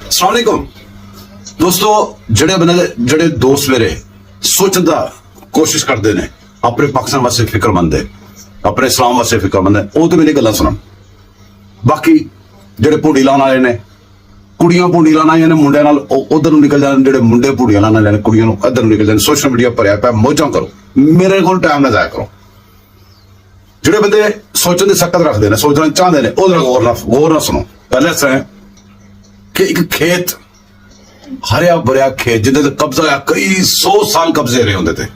अस्सलाम वालेकुम दोस्तों, ਜਿਹੜੇ ਬੰਦੇ ਜਿਹੜੇ ਦੋਸਤ ਮੇਰੇ ਸੋਚਣ ਦਾ ਕੋਸ਼ਿਸ਼ ਕਰਦੇ ਨੇ, ਆਪਣੇ ਪਾਕਿਸਤਾਨ ਵਾਸਤੇ ਫਿਕਰਮੰਦ ਹੈ, ਆਪਣੇ ਇਸਲਾਮ ਵਾਸਤੇ ਫਿਕਰਮੰਦ ਹੈ, ਉਹ ਤੇ ਮੇਰੀ ਗੱਲਾਂ ਸੁਣਨ। ਬਾਕੀ ਜਿਹੜੇ ਭੂੜੀ ਲਾਉਣ ਵਾਲੇ ਨੇ, ਕੁੜੀਆਂ ਭੂੜੀ ਲਾਉਣ ਆਈਆਂ ਨੇ ਮੁੰਡਿਆਂ ਨਾਲ, ਉਹ ਉਧਰ ਨੂੰ ਨਿਕਲ ਜਾਣ। ਜਿਹੜੇ ਮੁੰਡੇ ਭੂੜੀਆਂ ਲਾਉਣ ਵਾਲੇ ਨੇ ਕੁੜੀਆਂ ਨੂੰ ਇੱਧਰ ਨੂੰ ਨਿਕਲ ਜਾਣ। ਸੋਸ਼ਲ ਮੀਡੀਆ ਭਰਿਆ ਪਿਆ, ਮੌਜਾਂ ਕਰੋ, ਮੇਰੇ ਕੋਲ ਟਾਈਮ ਨਾ ਜ਼ਾਇਆ ਕਰੋ। ਜਿਹੜੇ ਬੰਦੇ ਸੋਚਣ ਦੀ ਸਖਤ ਰੱਖਦੇ ਨੇ, ਸੋਚਣਾ ਚਾਹੁੰਦੇ ਨੇ, ਉਹਦਾ ਗੌਰ ਨਾਲ ਸੁਣੋ। ਪਹਿਲੇ ਸਰ ਕਿ ਇੱਕ ਖੇਤ ਹਰਿਆ ਭਰਿਆ ਖੇਤ ਜਿਹਦੇ ਤੇ ਕਬਜ਼ਾ ਆ, ਕਈ 100 ਸਾਲ ਕਬਜ਼ੇ ਰਹੇ ਹੁੰਦੇ ਤੇ,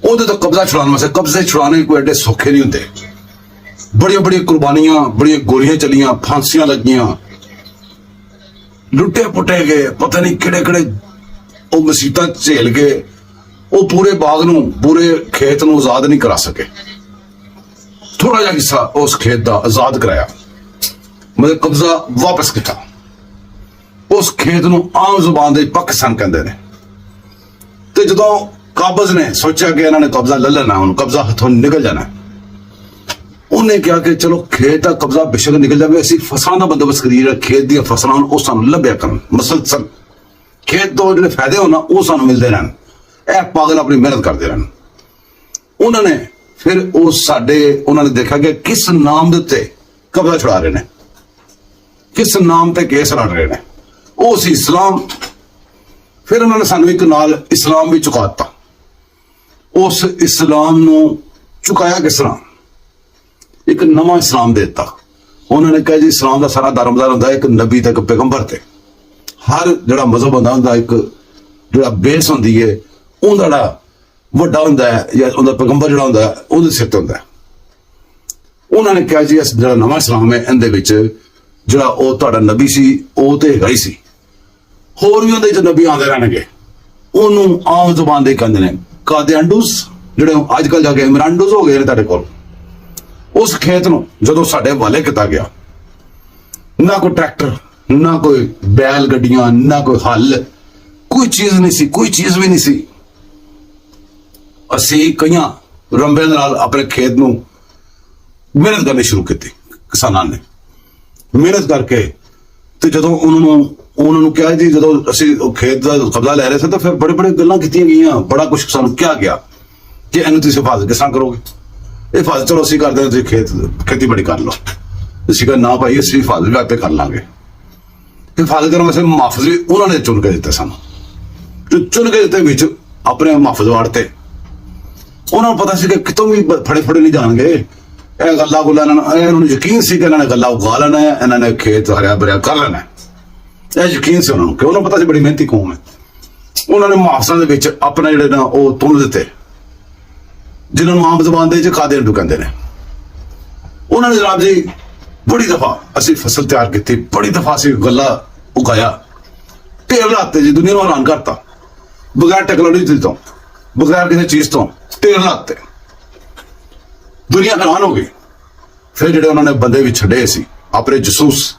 ਉਹਦੇ ਤੋਂ ਕਬਜ਼ਾ ਛੁਡਾਉਣ ਵਾਸਤੇ, ਕਬਜ਼ੇ ਛੁਡਾਉਣੇ ਕੋਈ ਐਡੇ ਸੌਖੇ ਨਹੀਂ ਹੁੰਦੇ। ਬੜੀਆਂ ਬੜੀਆਂ ਕੁਰਬਾਨੀਆਂ, ਬੜੀਆਂ ਗੋਲੀਆਂ ਚਲੀਆਂ, ਫਾਂਸੀਆਂ ਲੱਗੀਆਂ, ਲੁੱਟੇ ਪੁੱਟੇ ਗਏ, ਪਤਾ ਨਹੀਂ ਕਿਹੜੇ ਕਿਹੜੇ ਉਹ ਮੁਸੀਬਤਾਂ ਝੇਲ ਗਏ। ਉਹ ਪੂਰੇ ਬਾਗ ਨੂੰ, ਪੂਰੇ ਖੇਤ ਨੂੰ ਆਜ਼ਾਦ ਨਹੀਂ ਕਰਾ ਸਕੇ। ਥੋੜਾ ਜਿਹਾ ਹਿੱਸਾ ਉਸ ਖੇਤ ਦਾ ਆਜ਼ਾਦ ਕਰਾਇਆ, ਮਤਲਬ ਕਬਜ਼ਾ ਵਾਪਸ ਕੀਤਾ। ਉਸ ਖੇਤ ਨੂੰ ਆਮ ਜ਼ੁਬਾਨ ਦੇ ਪਾਕਿਸਤਾਨ ਕਹਿੰਦੇ ਨੇ। ਤੇ ਜਦੋਂ ਕਾਬਜ਼ ਨੇ ਸੋਚਿਆ ਕਿ ਇਹਨਾਂ ਨੇ ਕਬਜ਼ਾ ਲੈ ਲੈਣਾ, ਹੁਣ ਕਬਜ਼ਾ ਹੱਥੋਂ ਨਿਕਲ ਜਾਣਾ, ਉਹਨੇ ਕਿਹਾ ਕਿ ਚਲੋ ਖੇਤ ਦਾ ਕਬਜ਼ਾ ਬੇਸ਼ੱਕ ਨਿਕਲ ਜਾਵੇ, ਅਸੀਂ ਫਸਲਾਂ ਦਾ ਬੰਦੋਬਸਤ ਕਰੀਏ। ਖੇਤ ਦੀਆਂ ਫਸਲਾਂ ਉਹ ਸਾਨੂੰ ਲੱਭਿਆ ਕਰਨ, ਮਸਲਸਲ ਖੇਤ ਤੋਂ ਜਿਹੜੇ ਫਾਇਦੇ ਹੋਣ ਉਹ ਸਾਨੂੰ ਮਿਲਦੇ ਰਹਿਣ। ਇਹ ਪਾਗਲ ਆਪਣੀ ਮਿਹਨਤ ਕਰਦੇ ਰਹਿਣ। ਉਹਨਾਂ ਨੇ ਫਿਰ ਉਹਨਾਂ ਨੇ ਦੇਖਿਆ ਕਿ ਕਿਸ ਨਾਮ ਦੇ ਉੱਤੇ ਕਬਜ਼ਾ ਛੁਡਾ ਰਹੇ ਨੇ, ਕਿਸ ਨਾਮ ਤੇ ਕੇਸ ਲੜ ਰਹੇ ਨੇ। ਉਹ ਸੀ ਇਸਲਾਮ। ਫਿਰ ਉਹਨਾਂ ਨੇ ਸਾਨੂੰ ਇੱਕ ਨਾਲ ਇਸਲਾਮ ਵੀ ਚੁਕਾ ਦਿੱਤਾ। ਉਸ ਇਸਲਾਮ ਨੂੰ ਚੁਕਾਇਆ ਕਿਸ ਤਰ੍ਹਾਂ? ਇੱਕ ਨਵਾਂ ਇਸਲਾਮ ਦੇ ਦਿੱਤਾ। ਉਹਨਾਂ ਨੇ ਕਿਹਾ ਜੀ ਇਸਲਾਮ ਦਾ ਸਾਰਾ ਦਾਰਮਦਾਰ ਹੁੰਦਾ ਇੱਕ ਨਬੀ ਤੇ ਇੱਕ ਪੈਗੰਬਰ ਤੇ। ਹਰ ਜਿਹੜਾ ਮਜ਼ਹਬ ਹੁੰਦਾ ਇੱਕ ਜਿਹੜਾ ਬੇਸ ਹੁੰਦੀ ਹੈ, ਉਹਦਾ ਜਿਹੜਾ ਵੱਡਾ ਹੁੰਦਾ ਹੈ ਜਾਂ ਉਹਦਾ ਪੈਗੰਬਰ ਜਿਹੜਾ ਹੁੰਦਾ ਉਹਦੇ ਸਿਰ ਤੇ ਹੁੰਦਾ। ਉਹਨਾਂ ਨੇ ਕਿਹਾ ਜੀ ਜਿਹੜਾ ਨਵਾਂ ਇਸਲਾਮ ਹੈ, ਇਹਦੇ ਵਿੱਚ ਜਿਹੜਾ ਉਹ ਤੁਹਾਡਾ ਨਬੀ ਸੀ ਉਹ ਤੇ ਹੈਗਾ ਹੀ ਸੀ, ਹੋਰ ਵੀ ਉਹਦੇ ਚ ਨਬੀ ਆਉਂਦੇ ਰਹਿਣਗੇ। ਉਹਨੂੰ ਆਮ ਜ਼ੁਬਾਨ ਦੇ ਕਹਿੰਦੇ ਨੇ ਕਾਦਿਆਂਡੂਸ, ਜਿਹੜੇ ਅੱਜ ਕੱਲ ਜਾ ਕੇ ਇਮਰਾਂਡੂਸ ਹੋ ਗਏ ਨੇ ਤੁਹਾਡੇ ਕੋਲ। ਉਸ ਖੇਤ ਨੂੰ ਜਦੋਂ ਸਾਡੇ ਹਵਾਲੇ ਕੀਤਾ ਗਿਆ, ਨਾ ਕੋਈ ਟਰੈਕਟਰ, ਨਾ ਕੋਈ ਬੈਲ ਗੱਡੀਆਂ, ਨਾ ਕੋਈ ਹੱਲ, ਕੋਈ ਚੀਜ਼ ਨਹੀਂ ਸੀ, ਕੋਈ ਚੀਜ਼ ਵੀ ਨਹੀਂ ਸੀ। ਅਸੀਂ ਕਈਆਂ ਰੰਬਿਆਂ ਨਾਲ ਆਪਣੇ ਖੇਤ ਨੂੰ ਮਿਹਨਤ ਕਰਨੀ ਸ਼ੁਰੂ ਕੀਤੀ। ਕਿਸਾਨਾਂ ਨੇ ਮਿਹਨਤ ਕਰਕੇ ਤੇ ਜਦੋਂ ਉਹਨਾਂ ਨੂੰ ਕਿਹਾ ਜੀ, ਜਦੋਂ ਅਸੀਂ ਖੇਤ ਦਾ ਕਬਜ਼ਾ ਲੈ ਰਹੇ ਸੀ ਤਾਂ ਫਿਰ ਬੜੇ ਗੱਲਾਂ ਕੀਤੀਆਂ ਗਈਆਂ, ਬੜਾ ਕੁਝ ਸਾਨੂੰ ਕਿਹਾ ਗਿਆ ਕਿ ਇਹਨੂੰ ਤੁਸੀਂ ਹਿਫਾਜ਼ਤ ਕਿਸ ਤਰ੍ਹਾਂ ਕਰੋਗੇ। ਇਹ ਹਿਫਾਜ਼ਤ ਚਲੋ ਅਸੀਂ ਕਰਦੇ ਹਾਂ, ਤੁਸੀਂ ਖੇਤੀਬਾੜੀ ਕਰ ਲਓ। ਅਸੀਂ ਕਿਹਾ ਨਾ ਭਾਈ, ਅਸੀਂ ਹਿਫਾਜ਼ਤ ਵੀ ਆਪੇ ਕਰ ਲਾਂਗੇ। ਹਿਫਾਜ਼ਤ ਕਰਨ ਵਾਸਤੇ ਮੁਹਾਫਿਜ਼ ਵੀ ਉਹਨਾਂ ਨੇ ਚੁਣ ਕੇ ਦਿੱਤੇ ਸਾਨੂੰ, ਚੁਣ ਕੇ ਦਿੱਤੇ ਵਿੱਚ ਆਪਣੇ ਮੁਹਾਫਿਜ਼ ਵਾੜਤੇ। ਉਹਨਾਂ ਨੂੰ ਪਤਾ ਸੀ ਕਿ ਕਿਤੋਂ ਵੀ ਫੜੇ ਨਹੀਂ ਜਾਣਗੇ। ਇਹ ਗੱਲਾਂ ਇਹਨਾਂ ਨੂੰ ਯਕੀਨ ਸੀ ਕਿ ਇਹਨਾਂ ਨੇ ਗੱਲਾਂ ਉਗਾ ਲੈਣਾ ਹੈ, ਇਹਨਾਂ ਨੇ ਖੇਤ ਹਰਿਆ ਭਰਿਆ ਕਰ ਲੈਣਾ। ਇਹ ਯਕੀਨ ਸੀ ਉਹਨਾਂ ਨੂੰ, ਕਿ ਉਹਨਾਂ ਨੂੰ ਪਤਾ ਸੀ ਬੜੀ ਮਿਹਨਤੀ ਕੌਮ ਹੈ। ਉਹਨਾਂ ਨੇ ਮੁਹਾਫਿਜ਼ਾਂ ਦੇ ਵਿੱਚ ਆਪਣੇ ਜਿਹੜੇ ਨਾ ਉਹ ਤੁੰਨ ਦਿੱਤੇ, ਜਿਨ੍ਹਾਂ ਨੂੰ ਆਮ ਜ਼ਬਾਨ ਦੇ ਵਿੱਚ ਕਾਦਿਆਂਡੂ ਕਹਿੰਦੇ ਨੇ। ਉਹਨਾਂ ਨੇ ਜਨਾਬ ਜੀ ਬੜੀ ਦਫਾ ਅਸੀਂ ਫਸਲ ਤਿਆਰ ਕੀਤੀ, ਬੜੀ ਦਫਾ ਅਸੀਂ ਗੱਲਾਂ ਉਗਾਇਆ, ਢੇਰ ਲਾਤੇ ਜੀ, ਦੁਨੀਆ ਨੂੰ ਹੈਰਾਨ ਕਰਤਾ। ਬਗੈਰ ਟੈਕਨੋਲੋਜੀ ਤੋਂ, ਬਗੈਰ ਕਿਸੇ ਚੀਜ਼ ਤੋਂ ਢੇਰ ਲਾਤੇ, ਦੁਨੀਆ ਹੈਰਾਨ ਹੋ ਗਈ। ਫਿਰ ਜਿਹੜੇ ਉਹਨਾਂ ਨੇ ਬੰਦੇ ਵੀ ਛੱਡੇ ਸੀ, ਆਪਣੇ ਜਸੂਸ,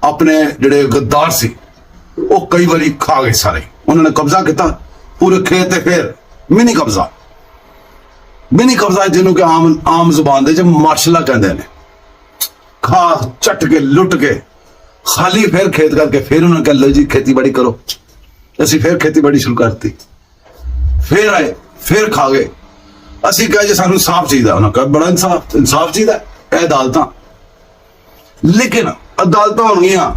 ਆਪਣੇ ਜਿਹੜੇ ਗੱਦਾਰ ਸੀ, ਉਹ ਕਈ ਵਾਰੀ ਖਾ ਗਏ ਸਾਰੇ। ਉਹਨਾਂ ਨੇ ਕਬਜ਼ਾ ਕੀਤਾ ਪੂਰੇ ਖੇਤ ਤੇ। ਫਿਰ ਮਿਨੀ ਕਬਜ਼ਾ ਜਿਹਨੂੰ ਕਿ ਆਮ ਜ਼ੁਬਾਨ ਦੇ ਚ ਮਾਰਸ਼ਲਾ ਕਹਿੰਦੇ ਨੇ। ਖਾ ਚੱਟ ਕੇ ਲੁੱਟ ਕੇ ਖਾਲੀ ਫਿਰ ਖੇਤ ਕਰਕੇ ਫਿਰ ਉਹਨਾਂ ਨੇ ਕਿਹਾ ਲਓ ਜੀ ਖੇਤੀਬਾੜੀ ਕਰੋ। ਅਸੀਂ ਫਿਰ ਖੇਤੀਬਾੜੀ ਸ਼ੁਰੂ ਕਰਤੀ। ਫਿਰ ਆਏ, ਫਿਰ ਖਾ ਗਏ। ਅਸੀਂ ਕਿਹਾ ਜੀ ਸਾਨੂੰ ਇਨਸਾਫ ਚਾਹੀਦਾ। ਉਹਨਾਂ ਕਿਹਾ ਬੜਾ ਇਨਸਾਫ ਚਾਹੀਦਾ, ਇਹ ਅਦਾਲਤਾਂ। ਲੇਕਿਨ ਅਦਾਲਤਾਂ ਹੋਣਗੀਆਂ,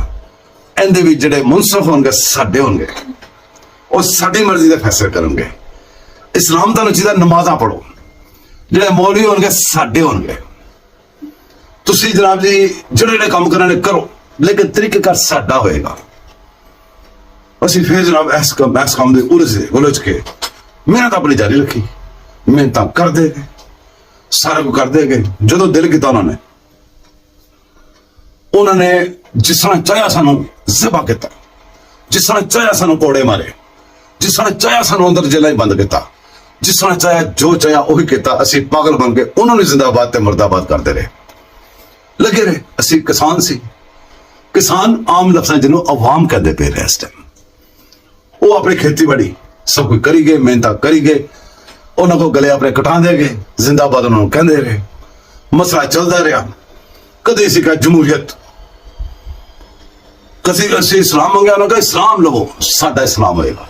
ਇਹਦੇ ਵਿੱਚ ਜਿਹੜੇ ਮੁਨਸਫ ਹੋਣਗੇ ਸਾਡੇ ਹੋਣਗੇ, ਉਹ ਸਾਡੀ ਮਰਜ਼ੀ ਦੇ ਫੈਸਲੇ ਕਰਨਗੇ। ਇਸਲਾਮ ਤੁਹਾਨੂੰ ਚਾਹੀਦਾ ਨਮਾਜ਼ਾਂ ਪੜੋ, ਜਿਹੜੇ ਮੌਲਵੀ ਹੋਣਗੇ ਸਾਡੇ ਹੋਣਗੇ। ਤੁਸੀਂ ਜਨਾਬ ਜੀ ਜਿਹੜੇ ਕੰਮ ਕਰਨੇ ਕਰੋ, ਲੇਕਿਨ ਤਰੀਕੇਕਾਰ ਸਾਡਾ ਹੋਏਗਾ। ਅਸੀਂ ਫਿਰ ਜਨਾਬ ਇਸ ਕੰਮ ਦੇ ਉਲਝ ਕੇ ਮਿਹਨਤ ਆਪਣੀ ਜਾਰੀ ਰੱਖੀ। ਮਿਹਨਤਾਂ ਕਰਦੇ ਗਏ, ਸਾਰਾ ਕੁਝ ਕਰਦੇ ਗਏ। ਜਦੋਂ ਦਿਲ ਕੀਤਾ ਉਹਨਾਂ ਨੇ ਜਿਸ ਤਰ੍ਹਾਂ ਚਾਹਿਆ ਸਾਨੂੰ ਜ਼ਿਬਾ ਕੀਤਾ, ਜਿਸ ਤਰ੍ਹਾਂ ਚਾਹਿਆ ਸਾਨੂੰ ਕੋੜੇ ਮਾਰੇ, ਜਿਸ ਤਰ੍ਹਾਂ ਚਾਹਿਆ ਸਾਨੂੰ ਅੰਦਰ ਜੇਲ੍ਹਾਂ 'ਚ ਬੰਦ ਕੀਤਾ, ਜਿਸ ਤਰ੍ਹਾਂ ਚਾਹਿਆ ਜੋ ਚਾਹਿਆ ਉਹੀ ਕੀਤਾ। ਅਸੀਂ ਪਾਗਲ ਬਣ ਕੇ ਉਹਨਾਂ ਨੂੰ ਜ਼ਿੰਦਾਬਾਦ ਤੇ ਮੁਰਦਾਬਾਦ ਕਰਦੇ ਰਹੇ, ਲੱਗੇ ਰਹੇ। ਅਸੀਂ ਕਿਸਾਨ ਸੀ। ਕਿਸਾਨ ਆਮ ਲਫ਼ਜ਼ਾਂ ਜਿਹਨੂੰ ਆਵਾਮ ਕਹਿੰਦੇ ਪਏ ਰਹੇ ਇਸ ਟਾਈਮ। ਉਹ ਆਪਣੀ ਖੇਤੀਬਾੜੀ ਸਭ ਕੁਝ ਕਰੀ ਗਏ, ਮਿਹਨਤਾਂ ਕਰੀ ਗਏ। ਉਹਨਾਂ ਕੋਲ ਗਲੇ ਆਪਣੇ ਕਟਾਉਂਦੇ ਗਏ, ਜ਼ਿੰਦਾਬਾਦ ਉਹਨਾਂ ਨੂੰ ਕਹਿੰਦੇ ਰਹੇ। ਮਸਲਾ ਚੱਲਦਾ ਰਿਹਾ। ਕਦੇ ਸੀ ਕਾ ਜਮਹੂਰੀਅਤ, कसी ਅਸੀਂ ਇਸਲਾਮ ਮੰਗਿਆ ਉਹਨਾਂ ਕਹੇ ਇਸਲਾਮ ਲਵੋ ਸਾਡਾ ਇਸਲਾਮ ਹੋਏਗਾ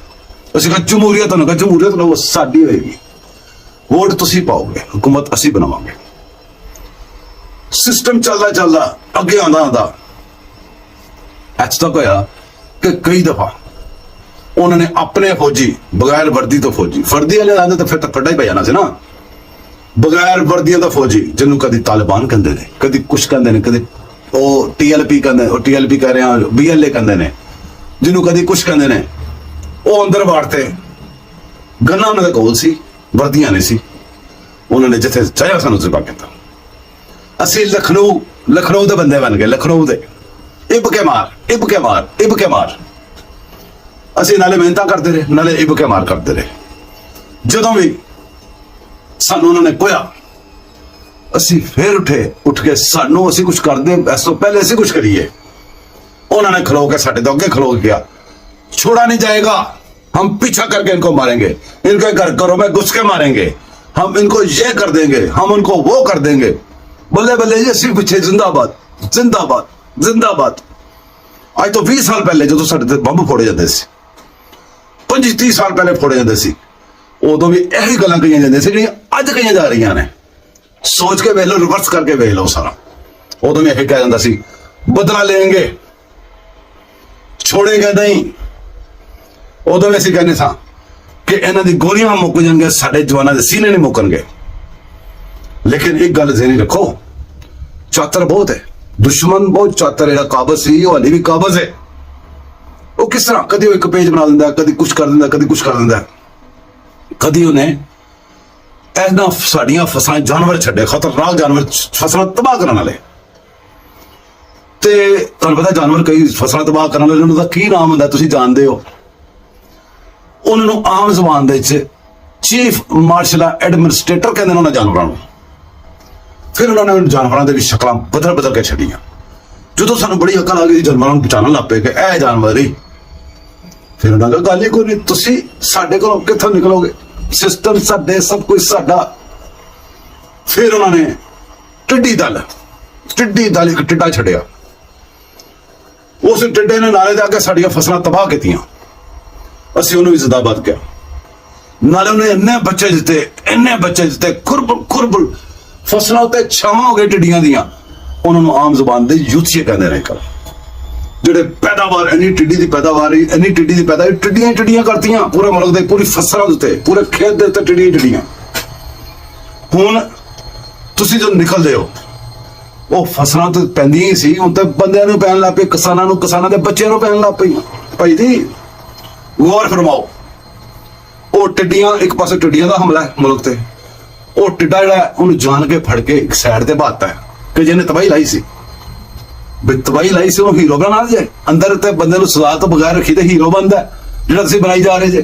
ਅਸੀਂ ਕਹਾਂ ਜਮਹੂਰੀਅਤ ਉਹਨਾਂ ਕਹੇ ਜਮਹੂਰੀਅਤ ਲਵੋ ਸਾਡੀ ਹੋਏਗੀ ਵੋਟ ਤੁਸੀਂ ਪਾਓਗੇ हुकूमत ਅਸੀਂ ਬਣਾਵਾਂਗੇ सिस्टम चलता चलता अगे आंदा आंदा तक होया कि कई दफा उन्होंने अपने फौजी बगैर वर्दी तो फौजी वर्दी वाले आंदे तो फिर तो फटा ही पै जाना सी ना बगैर वर्दियां तो फौजी जिन्होंने कभी तालिबान कहते हैं कभी कुछ कहते हैं कभी TLP कहते हैं TLP कह रहे हैं BLA कहते हैं जिन्होंने कभी कुछ कहते हैं वो अंदर वाड़ते गन्ना उन्होंने कोल सी वर्दियां नहीं सी उन्होंने जिथे चाहे सानू सिपा कहता ਅਸੀਂ ਲਖਨਊ ਦੇ ਬੰਦੇ ਬਣ ਗਏ ਲਖਨਊ ਦੇ ਇਬ ਕੇ ਮਾਰ ਅਸੀਂ ਨਾਲੇ ਮਿਹਨਤਾਂ ਕਰਦੇ ਰਹੇ ਨਾਲੇ ਇਬ ਕੇ ਮਾਰ ਕਰਦੇ ਰਹੇ ਜਦੋਂ ਵੀ ਸਾਨੂੰ ਉਹਨਾਂ ਨੇ ਕੋਇਆ ਅਸੀਂ ਫੇਰ ਉੱਠ ਕੇ ਸਾਨੂੰ ਅਸੀਂ ਕੁਝ ਕਰਦੇ ਇਸ ਤੋਂ ਪਹਿਲੇ ਅਸੀਂ ਕੁਝ ਕਰੀਏ उन्होंने खलो के साढ़े तो अगे खलो गया छोड़ा नहीं जाएगा हम पीछा करके इनको मारेंगे इनके घर घरों में घुस के मारेंगे हम इनको ये कर देंगे हम उनको वो कर देंगे बल्ले बल्ले ये सिर्फ पीछे जिंदाबाद जिंदाबाद जिंदाबाद आज तो 20 साल पहले जो साढ़े ते बंब फोड़े जाते 25-30 साल पहले फोड़े जाते सी उदों भी यही गल्लां कही जांदियां सी जिहड़ियां अज कही जा रही ने सोच के वेख लो रिवर्स करके वेख लो सारा उदों भी यही कहा जाता सी बदला लेंगे छोड़ेंगे नहीं उदों भी असीं कहने सा कि इन्हां दी गोलियां मुक जाणगियां साडे जवानां दे सीने नहीं मुकणगे लेकिन एक गल ज़हनी रखो चातर बहुत है दुश्मन बहुत चातर है काबज सी वो हाली भी काबज है वो किस तरह कदी एक पेज बना दिंदा कदी कुछ कर दिंदा कदी कुछ कर दिंदा कदी उन्हें इन्हां साडियां फसलां जानवर छड्डे खतरनाक जानवर फसलां तबाह करने वाले ते तुहानूं पता जानवर कई फसलां तबाह करने वाले उन्हां दा की नाम हुंदा तुसीं जानदे हो उन्हां नूं आम ज़बान दे विच चीफ मार्शल एडमिनिस्ट्रेटर कहंदे ने उन्हां जानवरां नूं फिर उन्होंने उन जानवरों की शक्ल बदल बदल के छड़ियां जो सानू बड़ी अकल आ गई जानवरों को पहचान लग पे कि यह जानवर ही फिर उन्होंने कहा गल ही कोई नहीं तुसी साडे कोलों कित्थों निकलोगे सिस्टम साडे सब कुछ साडा फिर उन्होंने टिड्डी दल एक टिड्डा छड़िया उस टिड्डे ने नाले दे आगे साडियां फसलां तबाह कीतियां असीं उहनूं भी जिंदाबाद किया नाले उन्हें इन्ने बच्चे जिते खुरबुल फसलों उत्ते छावां हो गई टिड्डियां दियां उन्होंने आम ज़बान दे यूथिए कहंदे ने कल जिहड़े पैदावार इन्नी टिड्डी दी पैदावार इन्नी टिड्डी दी पैदावार टिड्डियां करतियां पूरे मुल्क दे पूरी फसलों उत्ते पूरे खेत दे उत्ते टिड्डियां हुण तुसीं जो निकलदे हो वो फसलों तो पैंदियां ही सी हुण ते बंदियां नूं पैण लग पे किसानां दे बच्चिआं नूं पैण लग पईआं भाई जी गौर फरमाओ वो टिड्डियां एक पासे टिड्डियां दा हमला है मुल्क ते वो टिड्डा जिहड़ा उन्हें जान के फड़ के एक साइड ते बाता है कि जिन्हें तबाही लाई सी तबाही लाई सी हीरो बना जे अंदर ते बंदे नूं सजा तो बगैर रखी ते हीरो बनदा जिहड़ा तुसीं बनाई जा रहे जे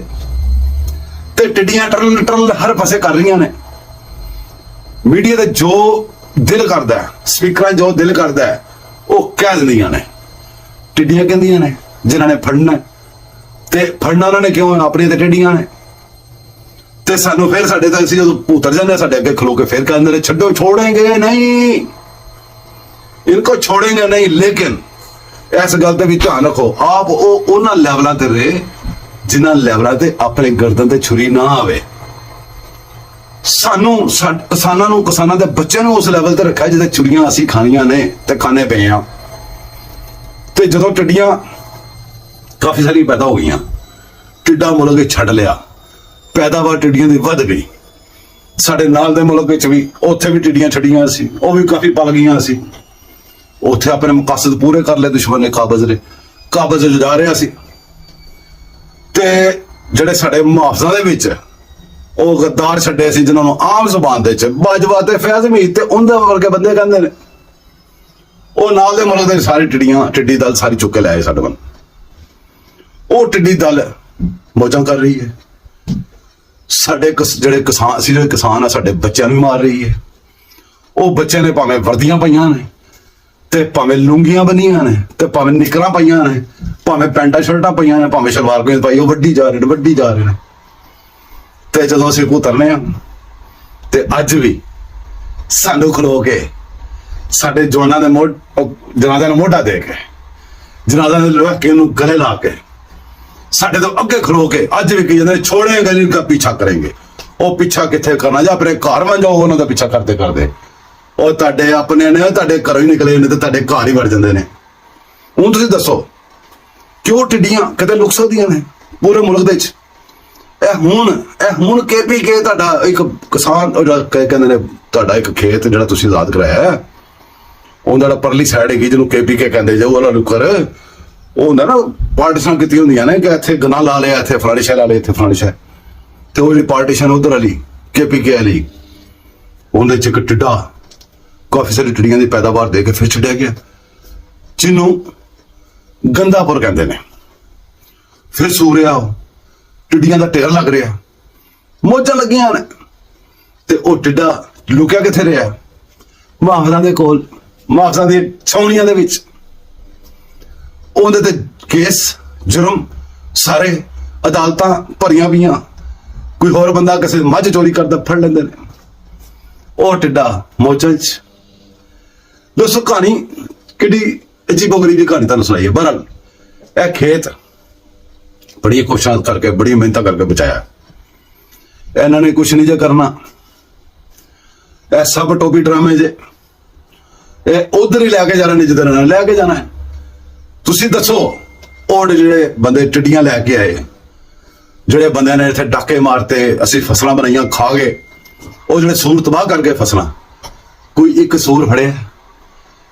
ते टिड्डियां टरल हर पासे कर रही ने मीडिया दे जो दिल करदा है स्पीकर जो दिल करदा है वो कह दिंदियां ने टिड्डियां कहंदियां ने जिन्हां ने फड़ना ते फड़ना उन्होंने क्यों अपनी ते टिड्डियां ने ते सानू फिर साडे ते असीं जदों उतर जांदे साडे अगे खलो के फिर कहंदे ने छड्डो छोड़ेंगे नहीं इनको छोड़ेंगे नहीं लेकिन इस गल ते भी ध्यान रखो आप उन्हां लैवलां ते रहे जिन्हां लैवलां ते अपने गर्दन ते छुरी ना आवे सानू किसानां दे बच्चों नूं उस लैवल ते रखा जिथे छुरियां असीं खानियां ने ते खाने पे आ ते जदों टिड्डियां काफी सारी पैदा हो गई टिड्डा मुल्क छड्ड लिया पैदावार टिड्डियां दी वध गई साडे नाल दे मुल्क विच भी उत्थे भी टिड्डियां छड्डियां सी वो भी काफी पल गईयां सी उत्थे अपने मकासद पूरे कर ले दुश्मन ने काबज जा रहा सी ते जिहड़े साडे मुहाफिजां दे विच ਉਹ गद्दार छड्डे सी जिन्हां नूं आम ज़बान दे विच बाजवा ते फैज़ हमीद ते उहदे वर्गे बंदे कहंदे ने ਉਹ नाल दे मुल्क दे सारी टिड्डी दल सारी चुक के ले आए साडे वल ਉਹ टिड्डी दल मौजां कर रही है साडे जिहड़े किसान असीं जिहड़े किसान आ साडे बच्चों नूं मार रही है ਉਹ बच्चे ने भावें वर्दियां पाईयां ने ते भावें लुंगियां बनियां ने ते भावें निकरां पाईयां ने भावें पैंटां शर्टां पाईयां ने भावें शलवार कमीज पाई ਉਹ वड्डी जा रहे ने ते जदों असीं उतरने ते अज भी सानू खलो के साडे जवानां दे जनाज़े नूं मोढा दे के ਜਨਾਜ਼ਾ ਦੇ ਲੋਹਾ ਕੇ ਉਹਨੂੰ ਗਲੇ ਲਾ ਕੇ ਸਾਡੇ ਤੋਂ ਅੱਗੇ ਖਲੋ ਕੇ ਅੱਜ ਵੀ ਕਹੀ ਜਾਂਦੇ ਛੋੜੇਗਾ ਨਹੀਂ ਕਾ ਪਿੱਛਾ ਕरेंगे। ਉਹ ਪਿੱਛਾ ਕਿੱਥੇ ਕਰਨਾ, ਜਾਂ ਆਪਣੇ ਘਰ ਵਾਂ ਜਾਓ ਉਹਨਾਂ ਦਾ ਪਿੱਛਾ ਕਰਦੇ ਕਰਦੇ। ਉਹ ਤੁਹਾਡੇ ਆਪਣੇ ਨੇ, ਤੁਹਾਡੇ ਘਰੋਂ ਹੀ ਨਿਕਲੇ ਨੇ ਤੇ ਤੁਹਾਡੇ ਘਰ ਹੀ ਵੜ ਜਾਂਦੇ ਨੇ। ਹੁਣ ਤੁਸੀਂ ਦੱਸੋ ਕਿਉਂ ਟਿੱਡੀਆਂ ਕਿਤੇ ਲੁਕ ਸਕਦੀਆਂ ਨੇ ਪੂਰੇ ਮੁਲਕ ਦੇ ਵਿੱਚ? ਇਹ ਹੁਣ KPK ਤੁਹਾਡਾ ਇੱਕ ਕਿਸਾਨ ਕਹਿੰਦੇ ਨੇ, ਤੁਹਾਡਾ ਇੱਕ ਖੇਤ ਜਿਹੜਾ ਤੁਸੀਂ ਆਜ਼ਾਦ ਕਰਾਇਆ ਹੈ, ਉਹਦਾ ਜਿਹੜਾ ਪਰਲੀ ਸਾਈਡ ਹੈਗੀ ਜਿਹਨੂੰ KPK ਕਹਿੰਦੇ ਜਾਓ ਉਹਨਾਂ ਨੂੰ ਕਰ, ਉਹ ਹੁੰਦਾ ਨਾ ਪਾਰਟੀਸ਼ਨ ਕੀਤੀ ਹੁੰਦੀਆਂ ਨੇ ਕਿ ਇੱਥੇ ਗਨਾ ਲਾ ਲਿਆ, ਇੱਥੇ ਫਲਾਣੀ ਸ਼ਹਿਰ ਲਾ ਲਿਆ, ਇੱਥੇ ਫਲਾਣੀ ਸ਼ਹਿਰ, ਤੇ ਉਹ ਜਿਹੜੀ ਪਾਰਟੀਸ਼ਨ ਉਧਰ ਵਾਲੀ KPK ਵਾਲੀ, ਉਹਦੇ ਚ ਇੱਕ ਟਿੱਡਾ ਕਾਫੀ ਸਾਰੀ ਟਿੱਡੀਆਂ ਦੀ ਪੈਦਾਵਾਰ ਦੇ ਕੇ ਫਿਰ ਛੱਡਿਆ ਗਿਆ, ਜਿਹਨੂੰ ਗੰਦਾਪੁਰ ਕਹਿੰਦੇ ਨੇ। ਫਿਰ ਸੂਰਿਆ ਟਿੱਡੀਆਂ ਦਾ ਢੇਰ ਲੱਗ ਰਿਹਾ, ਮੋਜਾਂ ਲੱਗੀਆਂ ਨੇ, ਤੇ ਉਹ ਟਿੱਡਾ ਲੁਕਿਆ ਕਿੱਥੇ ਰਿਹਾ? ਮੁਹਾਫਜ਼ਾਂ ਦੇ ਕੋਲ, ਮੁਹਾਫਜ਼ਾਂ ਦੀਆਂ ਛਾਉਣੀਆਂ ਦੇ ਵਿੱਚ। ਉਹਦੇ ਤੇ ਕੇਸ ਜੁਰਮ ਸਾਰੇ ਅਦਾਲਤਾਂ ਭਰੀਆਂ ਪਈਆਂ। ਕੋਈ ਹੋਰ ਬੰਦਾ ਕਿਸੇ ਮੱਝ ਚੋਰੀ ਕਰਦਾ ਫੜ ਲੈਂਦੇ ਨੇ, ਉਹ ਟਿੱਡਾ ਮੋਜਾਂ 'ਚ। ਦੋਸਤੋ ਕਹਾਣੀ ਕਿੱਡੀ ਅਜੀਬੋ-ਗਰੀਬ ਦੀ ਕਹਾਣੀ ਤੁਹਾਨੂੰ ਸੁਣਾਈ ਹੈ। ਬਹਰਹਾਲ ਇਹ ਖੇਤ ਬੜੀ ਕੋਸ਼ਿਸ਼ਾਂ ਕਰਕੇ, ਬੜੀ ਮਿਹਨਤਾਂ ਕਰਕੇ ਬਚਾਇਆ। ਇਹਨਾਂ ਨੇ ਕੁਛ ਨਹੀਂ ਜੇ ਕਰਨਾ, ਇਹ ਸਭ ਟੋਪੀ ਡਰਾਮੇ ਜੇ, ਇਹ ਉਧਰ ਹੀ ਲੈ ਕੇ ਜਾਣਾ ਨੇ ਜਿੱਧਰ ਲੈ ਕੇ ਜਾਣਾ ਹੈ। ਤੁਸੀਂ ਦੱਸੋ ਉਹ ਜਿਹੜੇ ਬੰਦੇ ਟਿੱਡੀਆਂ ਲੈ ਕੇ ਆਏ, ਜਿਹੜੇ ਬੰਦਿਆਂ ਨੇ ਇੱਥੇ ਡਾਕੇ ਮਾਰਤੇ, ਅਸੀਂ ਫਸਲਾਂ ਬਣਾਈਆਂ ਖਾ ਗਏ, ਉਹ ਜਿਹੜੇ ਸੂਰ ਤਬਾਹ ਕਰ ਗਏ ਫਸਲਾਂ, ਕੋਈ ਇੱਕ ਸੂਰ ਫੜਿਆ?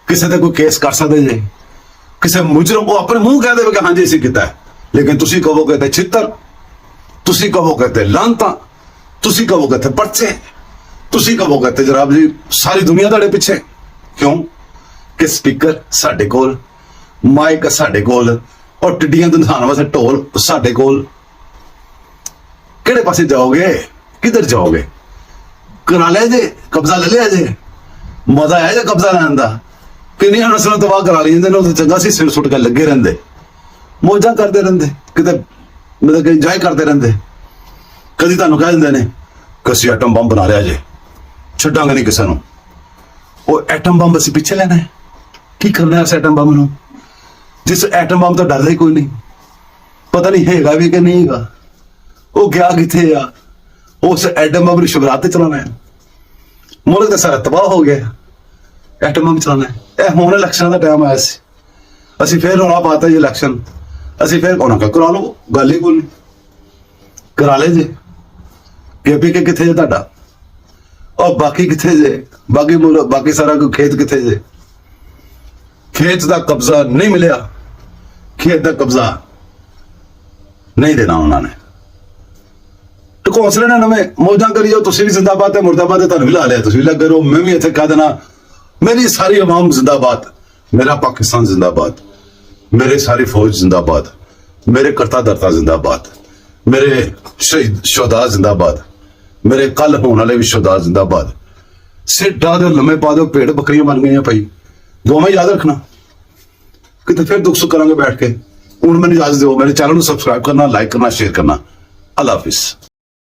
ਕਿਸੇ ਤੇ ਕੋਈ ਕੇਸ ਕਰ ਸਕਦੇ ਜੇ? ਕਿਸੇ ਮੁਜਰਮ ਉਹ ਆਪਣੇ ਮੂੰਹ ਕਹਿ ਦੇਵੇ ਕਿ ਹਾਂਜੀ ਅਸੀਂ ਕੀਤਾ ਹੈ, ਲੇਕਿਨ ਤੁਸੀਂ ਕਹੋਗੇ ਤੇ ਛਿੱਤਰ, ਤੁਸੀਂ ਕਹੋਗੇ ਤੇ ਲਾਂਤਾਂ, ਤੁਸੀਂ ਕਹੋਗੇ ਤੇ ਪਰਚੇ, ਤੁਸੀਂ ਕਹੋਗੇ ਤੇ ਜਨਾਬ ਜੀ ਸਾਰੀ ਦੁਨੀਆ ਤੁਹਾਡੇ ਪਿੱਛੇ। ਕਿਉਂ ਕਿ ਸਪੀਕਰ ਸਾਡੇ ਕੋਲ, ਮਾਈਕ ਸਾਡੇ ਕੋਲ, ਔਰ ਟਿੱਡੀਆਂ ਨੂੰ ਦਿਖਾਉਣ ਵਾਸਤੇ ਢੋਲ ਸਾਡੇ ਕੋਲ। ਕਿਹੜੇ ਪਾਸੇ ਜਾਓਗੇ? ਕਿੱਧਰ ਜਾਓਗੇ? ਕਰਾ ਲਿਆ ਜੇ, ਕਬਜ਼ਾ ਲੈ ਲਿਆ ਜੇ, ਮਜ਼ਾ ਆਇਆ ਜੇ ਕਬਜ਼ਾ ਲੈਣ ਦਾ? ਕਿੰਨੀਆਂ ਨਸਲਾਂ ਤਬਾਹ ਕਰਾ ਲਈ ਜਾਂਦੇ ਨੇ, ਉਹ ਚੰਗਾ ਸੀ ਸਿਰ ਸੁੱਟ ਕੇ ਲੱਗੇ ਰਹਿੰਦੇ, ਮੌਜਾਂ ਕਰਦੇ ਰਹਿੰਦੇ, ਕਿਤੇ ਮਤਲਬ ਕਿ ਇੰਜੋਏ ਕਰਦੇ ਰਹਿੰਦੇ। ਕਦੀ ਤੁਹਾਨੂੰ ਕਹਿ ਦਿੰਦੇ ਨੇ ਕਿ ਅਸੀਂ ਐਟਮ ਬੰਬ ਬਣਾ ਲਿਆ ਜੇ, ਛੱਡਾਂਗੇ ਨਹੀਂ ਕਿਸੇ ਨੂੰ। ਉਹ ਐਟਮ ਬੰਬ ਅਸੀਂ ਪਿੱਛੇ ਲੈਣਾ ਹੈ? ਕੀ ਕਰਨਾ ਹੈ ਉਸ ਐਟਮ ਬੰਬ ਨੂੰ, ਜਿਸ ਐਟਮ ਬੰਬ ਤੋਂ ਡਰਦਾ ਹੀ ਕੋਈ ਨਹੀਂ, ਪਤਾ ਨਹੀਂ ਹੈਗਾ ਵੀ ਕਿ ਨਹੀਂ ਹੈਗਾ, ਉਹ ਗਿਆ ਕਿੱਥੇ ਆ? ਉਸ ਐਟਮ ਬੰਬ ਨੂੰ ਸ਼ੁਗਰਾਤ ਤੇ ਚਲਾਉਣਾ ਹੈ। ਮੁਲਕ ਦਾ ਸਾਰਾ ਤਬਾਹ ਹੋ ਗਿਆ, ਐਟਮ ਬੰਬ ਚਲਾਉਣਾ ਹੈ। ਇਹ ਹੁਣ ਇਲੈਕਸ਼ਨ ਦਾ ਟਾਈਮ ਆਇਆ ਸੀ, ਅਸੀਂ ਫਿਰ ਰੌਲਾ ਪਾਤਾ ਜੀ ਇਲੈਕਸ਼ਨ, ਅਸੀਂ ਫਿਰ ਉਹਨਾਂ ਕਾ ਕਰਾ ਲਓ, ਗੱਲ ਹੀ ਕੋਈ ਨਹੀਂ, ਕਰਾ ਲੈ ਜੇ। KPK ਕਿੱਥੇ ਜੇ ਤੁਹਾਡਾ? ਔਰ ਬਾਕੀ ਕਿੱਥੇ ਜੇ? ਬਾਕੀ ਸਾਰਾ ਕੋਈ ਖੇਤ ਕਿੱਥੇ ਜੇ? ਖੇਤ ਦਾ ਕਬਜ਼ਾ ਨਹੀਂ ਮਿਲਿਆ, ਖੇਤ ਦਾ ਕਬਜ਼ਾ ਨਹੀਂ ਦੇਣਾ ਉਹਨਾਂ ਨੇ। ਟਕੋਸਲੇ ਨੇ ਨਵੇਂ ਮੌਜਾਂ ਕਰੀ ਜਾਓ, ਤੁਸੀਂ ਵੀ ਜ਼ਿੰਦਾਬਾਦ ਤੇ ਮੁਰਦਾਬਾਦ ਤੇ ਤੁਹਾਨੂੰ ਵੀ ਲਾ ਲਿਆ, ਤੁਸੀਂ ਵੀ ਲੱਗੇ ਰਹੋ। ਮੈਂ ਵੀ ਇੱਥੇ ਕਹਿ ਦੇਣਾ ਮੇਰੀ ਸਾਰੀ ਆਵਾਮ ਜ਼ਿੰਦਾਬਾਦ, ਮੇਰਾ ਪਾਕਿਸਤਾਨ ਜ਼ਿੰਦਾਬਾਦ, ਮੇਰੇ ਸਾਰੀ ਫੌਜ ਜ਼ਿੰਦਾਬਾਦ, ਮੇਰੇ ਕਰਤਾ ਦਰਤਾ ਜ਼ਿੰਦਾਬਾਦ, ਮੇਰੇ ਸ਼ਹੀਦ ਸ਼ੁਹਦਾ ਜ਼ਿੰਦਾਬਾਦ, ਮੇਰੇ ਕੱਲ ਹੋਣ ਵਾਲੇ ਵੀ ਸ਼ੁਹਦਾ ਜ਼ਿੰਦਾਬਾਦ। ਸਿਰ ਡਾ ਦਿਓ, ਲੰਮੇ ਪਾ ਦਿਓ, ਭੇਡ ਬੱਕਰੀਆਂ ਬਣ ਗਈਆਂ ਭਾਈ, ਦੋਵੇਂ ਯਾਦ ਰੱਖਣਾ। ਕਿਤੇ ਫਿਰ ਦੁੱਖ ਸੁੱਖ ਕਰਾਂਗੇ ਬੈਠ ਕੇ। ਹੁਣ ਮੈਨੂੰ ਇਜਾਜ਼ਤ ਦਿਓ, ਮੇਰੇ ਚੈਨਲ ਨੂੰ ਸਬਸਕ੍ਰਾਈਬ ਕਰਨਾ, ਲਾਈਕ ਕਰਨਾ, ਸ਼ੇਅਰ ਕਰਨਾ। ਅੱਲਾ ਹਾਫਿਜ਼।